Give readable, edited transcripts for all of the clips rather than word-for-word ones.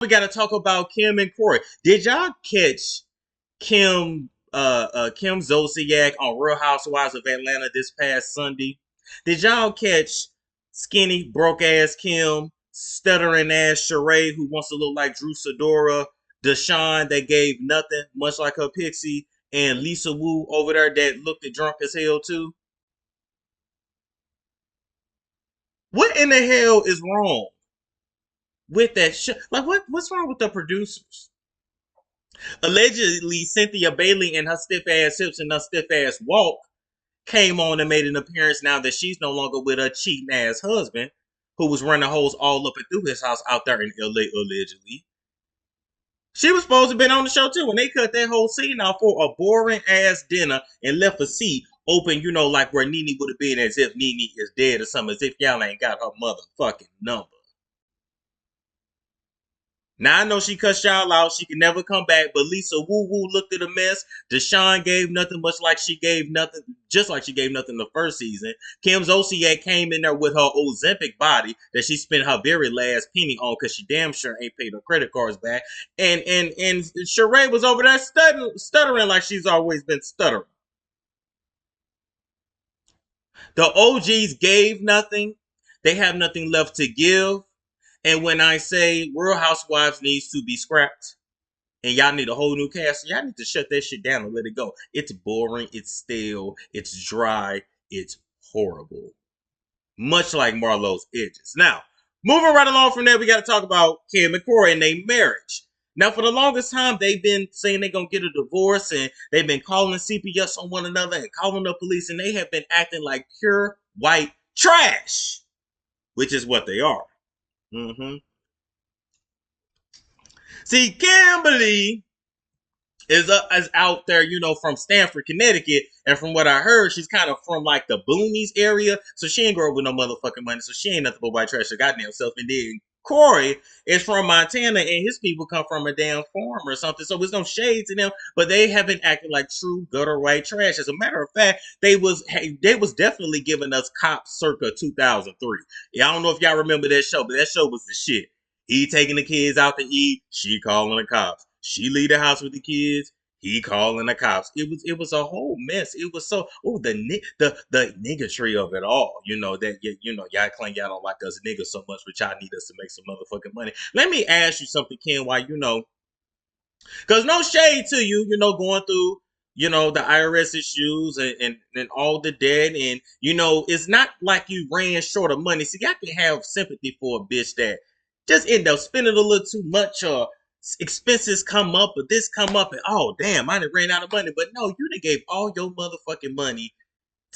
We got to talk about Kim and Corey. Did y'all catch Kim Zolciak on Real Housewives of Atlanta this past Sunday? Did y'all catch skinny broke ass Kim, stuttering ass Sheree who wants to look like Drew Sidora, Deshawn that gave nothing, much like her pixie, and Lisa Wu over there that looked drunk as hell too? What in the hell is wrong with that shit? Like what's wrong with the producers? Allegedly, Cynthia Bailey and her stiff ass hips and her stiff ass walk came on and made an appearance now that she's no longer with her cheating ass husband, who was running holes all up and through his house out there in LA, allegedly. She was supposed to have been on the show too, and they cut that whole scene out for a boring ass dinner and left a seat open, like where Nene would have been, as if Nene is dead or something, as if y'all ain't got her motherfucking number. Now I know she cussed y'all out. She can never come back. But Lisa Woo Woo looked at a mess. Deshawn gave nothing, much like she gave nothing, just like she gave nothing the first season. Kim Zolciak came in there with her Ozempic body that she spent her very last penny on because she damn sure ain't paid her credit cards back. And Sheree was over there stuttering like she's always been stuttering. The OGs gave nothing. They have nothing left to give. And when I say Real Housewives needs to be scrapped and y'all need a whole new cast, y'all need to shut that shit down and let it go. It's boring, it's stale, it's dry, it's horrible. Much like Marlowe's Edges. Now, moving right along from there, we got to talk about Kim and Corey and their marriage. Now, for the longest time, they've been saying they're going to get a divorce and they've been calling CPS on one another and calling the police, and they have been acting like pure white trash, which is what they are. Mm-hmm. See, Kimberly is out there, from Stamford, Connecticut, and from what I heard, she's kind of from like the boonies area, so she ain't grow up with no motherfucking money, so she ain't nothing but white trash her goddamn self. And then Corey is from Montana, and his people come from a damn farm or something, so there's no shade to them, but they have been acting like true gutter white trash. As a matter of fact, they was definitely giving us Cops circa 2003. Yeah, I don't know if y'all remember that show, but that show was the shit. He taking the kids out to eat, she calling the cops. She leave the house with the kids. He calling the cops. It was a whole mess. It was so the niggatry of it all. That y'all claim y'all don't like us niggas so much, but y'all need us to make some motherfucking money. Let me ask you something, Ken. Why because no shade to you. Going through the IRS issues and all the debt, and it's not like you ran short of money. See, I can have sympathy for a bitch that just end up spending a little too much, or expenses come up, or this come up, and oh damn, I done ran out of money. But no, you done gave all your motherfucking money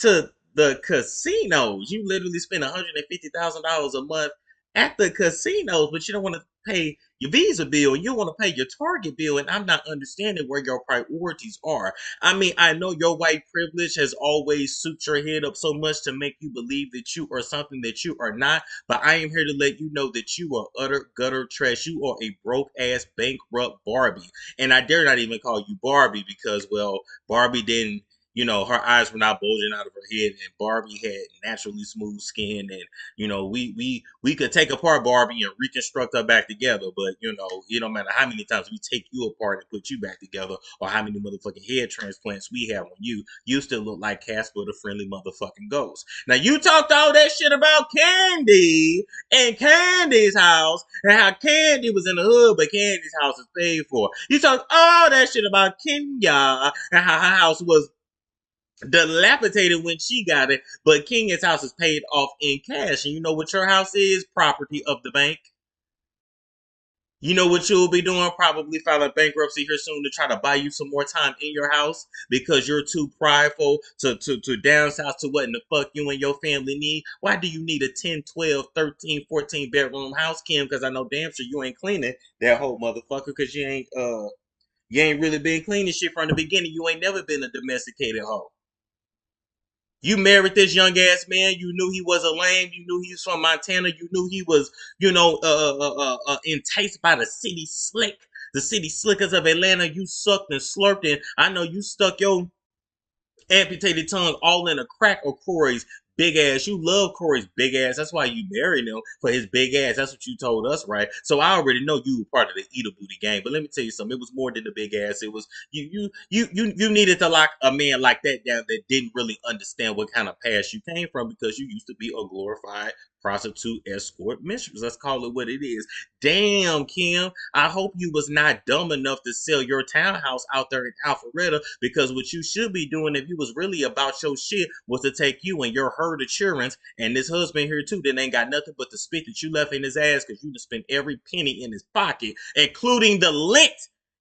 to the casinos. You literally spend $150,000 a month at the casinos, but you don't want to pay your Visa bill and you want to pay your Target bill. And I'm not understanding where your priorities are. I mean, I know your white privilege has always souped your head up so much to make you believe that you are something that you are not. But I am here to let you know that you are utter gutter trash. You are a broke ass bankrupt Barbie. And I dare not even call you Barbie because, well, Barbie didn't, her eyes were not bulging out of her head, and Barbie had naturally smooth skin, and we could take apart Barbie and reconstruct her back together, but it don't matter how many times we take you apart and put you back together, or how many motherfucking head transplants we have on you still look like Casper the Friendly Motherfucking Ghost. Now you talked all that shit about Candy and Candy's house and how Candy was in the hood, but Candy's house is paid for. You talked all that shit about Kenya and how her house was dilapidated when she got it, but Kenya's house is paid off in cash. And you know what your house is? Property of the bank. You know what you'll be doing? Probably filing bankruptcy here soon to try to buy you some more time in your house because you're too prideful to downsize to what in the fuck you and your family need. Why do you need a 10, 12, 13, 14 bedroom house, Kim? Because I know damn sure you ain't cleaning that whole motherfucker because you ain't really been cleaning shit from the beginning. You ain't never been a domesticated hoe. You married this young ass man. You knew he was a lame. You knew he was from Montana. You knew he was, enticed by the city slickers of Atlanta. You sucked and slurped, and I know you stuck your amputated tongue all in a crack of Corey's big ass. You love Corey's big ass. That's why you married him, for his big ass. That's what you told us, right? So I already know you were part of the eat a booty gang. But let me tell you something. It was more than the big ass. It was you needed to lock a man like that down that didn't really understand what kind of past you came from, because you used to be a glorified prostitute escort mistress. Let's call it what it is. Damn, Kim. I hope you was not dumb enough to sell your townhouse out there in Alpharetta, because what you should be doing if you was really about your shit was to take you and your herd of children and this husband here too that ain't got nothing but the spit that you left in his ass because you just spent every penny in his pocket, including the lint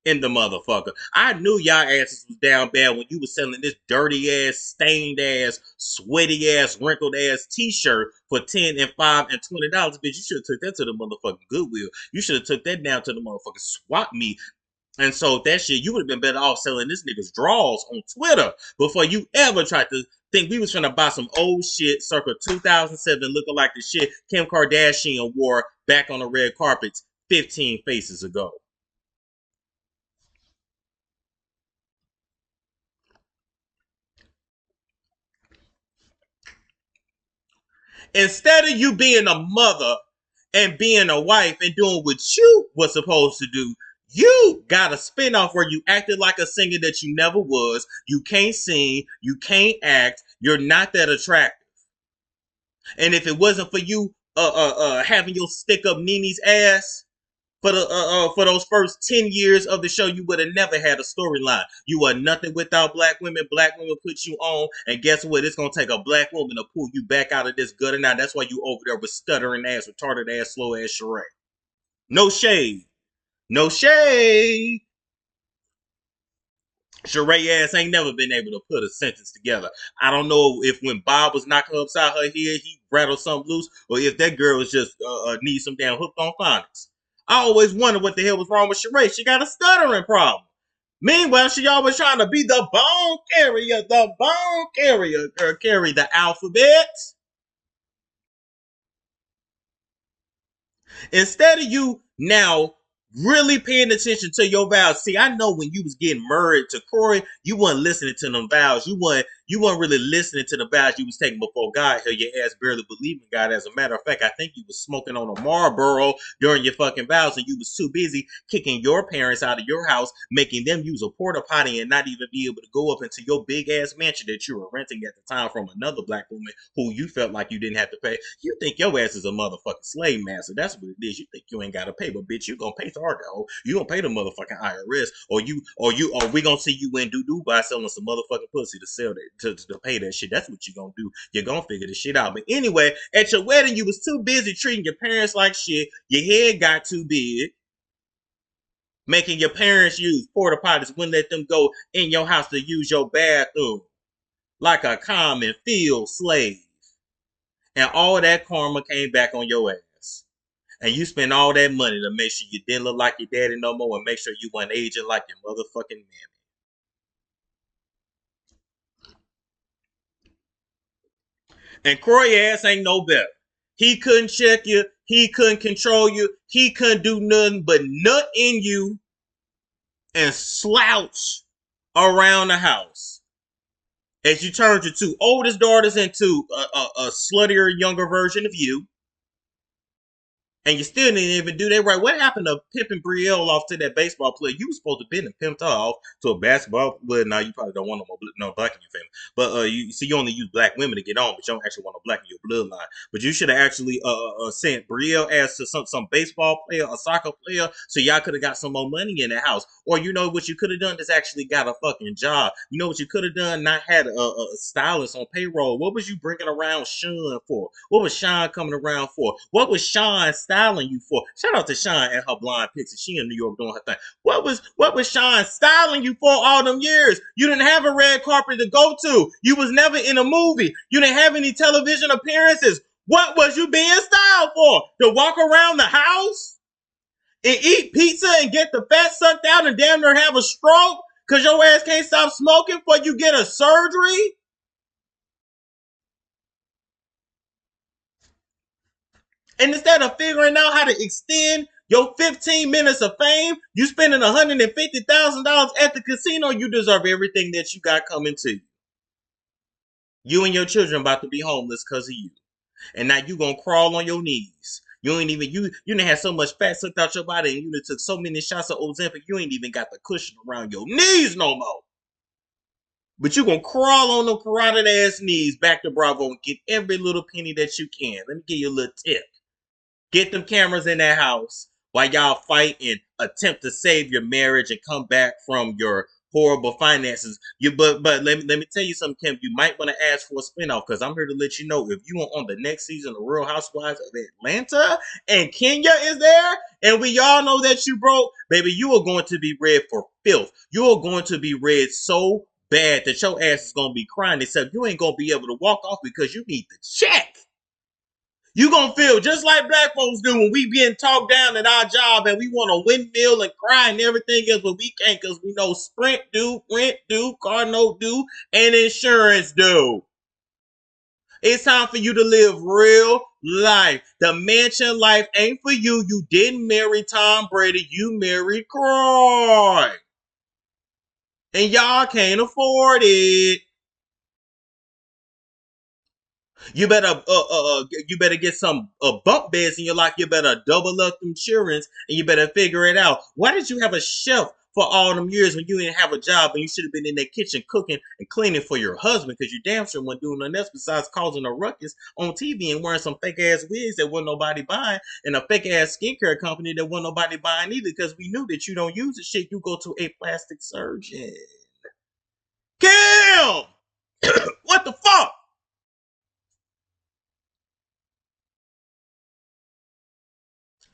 in the motherfucker. I knew y'all asses was down bad when you was selling this dirty ass, stained ass, sweaty ass, wrinkled ass t-shirt for $10 and $5 and $20. Bitch, you should have took that to the motherfucking Goodwill. You should have took that down to the motherfucking swap meet and sold that shit. You would have been better off selling this nigga's draws on Twitter before you ever tried to think we was trying to buy some old shit circa 2007 looking like the shit Kim Kardashian wore back on the red carpets 15 faces ago. Instead of you being a mother and being a wife and doing what you was supposed to do, you got a spinoff where you acted like a singer that you never was. You can't sing, you can't act, you're not that attractive. And if it wasn't for you having your stick up Nini's ass for those first 10 years of the show, you would have never had a storyline. You are nothing without black women. Black women put you on, and guess what? It's gonna take a black woman to pull you back out of this gutter. Now that's why you over there with stuttering ass, retarded ass, slow ass Sheree. No shade. No shade. Sheree ass ain't never been able to put a sentence together. I don't know if when Bob was knocking her upside her head, he rattled something loose, or if that girl was just need some damn hooked on phonics. I always wonder what the hell was wrong with Sheree. She got a stuttering problem. Meanwhile, she always trying to be the bone carrier, or carry the alphabet. Instead of you now really paying attention to your vows. See, I know when you was getting married to Corey, you wasn't listening to them vows. You weren't really listening to the vows you was taking before God. Hell, your ass barely believed in God. As a matter of fact, I think you was smoking on a Marlboro during your fucking vows, and you was too busy kicking your parents out of your house, making them use a porta potty and not even be able to go up into your big ass mansion that you were renting at the time from another black woman who you felt like you didn't have to pay. You think your ass is a motherfucking slave master. That's what it is. You think you ain't gotta pay, but bitch, you gonna pay Targo. You gonna pay the motherfucking IRS, or we gonna see you in Dubai selling some motherfucking pussy to sell that to pay that shit. That's what you gonna do. You're gonna figure this shit out. But anyway, at your wedding, you was too busy treating your parents like shit. Your head got too big, making your parents use porta potties, wouldn't let them go in your house to use your bathroom like a common field slave. And all that karma came back on your ass. And you spend all that money to make sure you didn't look like your daddy no more, and make sure you weren't aging like your motherfucking man. And Corey ass ain't no better. He couldn't check you. He couldn't control you. He couldn't do nothing but nut in you and slouch around the house. As you turned your two oldest daughters into a sluttier, younger version of you. And you still didn't even do that right. What happened to pimping Brielle off to that baseball player? You were supposed to be and pimped her off to a basketball. Well, now you probably don't want no black in your family. But you see, you only use black women to get on, but you don't actually want no black in your bloodline. But you should have actually sent Brielle as to some baseball player, a soccer player, so y'all could have got some more money in the house. Or you know what you could have done is actually got a fucking job. You know what you could have done? Not had a stylist on payroll. What was you bringing around Sean for? What was Sean coming around for? What was Sean styling you for? Shout out to Sean and her blonde picture. She in New York doing her thing. What was Sean styling you for all them years? You didn't have a red carpet to go to. You was never in a movie. You didn't have any television appearances. What was you being styled for? To walk around the house and eat pizza and get the fat sucked out and damn near have a stroke because your ass can't stop smoking before you get a surgery? And instead of figuring out how to extend your 15 minutes of fame, you spending $150,000 at the casino, you deserve everything that you got coming to you. You and your children about to be homeless because of you. And now you gonna crawl on your knees. You ain't even you done had so much fat sucked out your body and you done took so many shots of Ozempic, you ain't even got the cushion around your knees no more. But you gonna crawl on them carotid ass knees back to Bravo and get every little penny that you can. Let me give you a little tip. Get them cameras in that house while y'all fight and attempt to save your marriage and come back from your horrible finances. But let me tell you something, Kim. You might want to ask for a spinoff because I'm here to let you know if you are on the next season of Real Housewives of Atlanta and Kenya is there, and we all know that you broke, baby, you are going to be read for filth. You are going to be read so bad that your ass is gonna be crying, except you ain't gonna be able to walk off because you need the check. You gonna feel just like black folks do when we getting talked down at our job and we want a windmill and cry and everything else, but we can't because we know Sprint do, rent do, car note do, and insurance do. It's time for you to live real life. The mansion life ain't for you. You didn't marry Tom Brady. You married Croy. And y'all can't afford it. You better get some bunk beds in your life. You better double up insurance and you better figure it out. Why did you have a chef for all them years when you didn't have a job and you should have been in that kitchen cooking and cleaning for your husband because you damn sure wasn't doing nothing else besides causing a ruckus on TV and wearing some fake ass wigs that wasn't nobody buying and a fake ass skincare company that wasn't nobody buying either because we knew that you don't use the shit. You go to a plastic surgeon. Kim! What the fuck?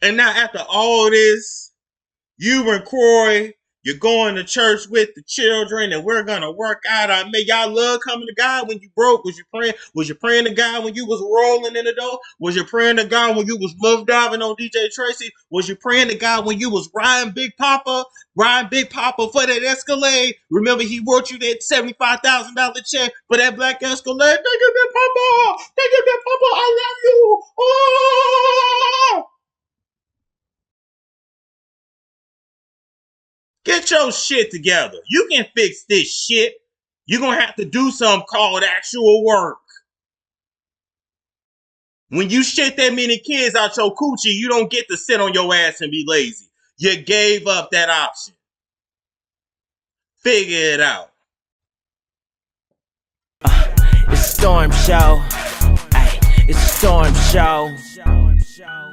And now after all this, you and Croy, you're going to church with the children, and we're gonna work out. I mean, y'all love coming to God when you broke. Was you praying? Was you praying to God when you was rolling in the dough? Was you praying to God when you was love diving on DJ Tracy? Was you praying to God when you was riding Big Papa for that Escalade? Remember, he wrote you that $75,000 check for that black Escalade. Thank you, Big Papa. Thank you, Big Papa. I love you. Oh! Get your shit together. You can fix this shit. You're going to have to do something called actual work. When you shit that many kids out your coochie, you don't get to sit on your ass and be lazy. You gave up that option. Figure it out. It's Storm Show. Ay, it's a Storm Show.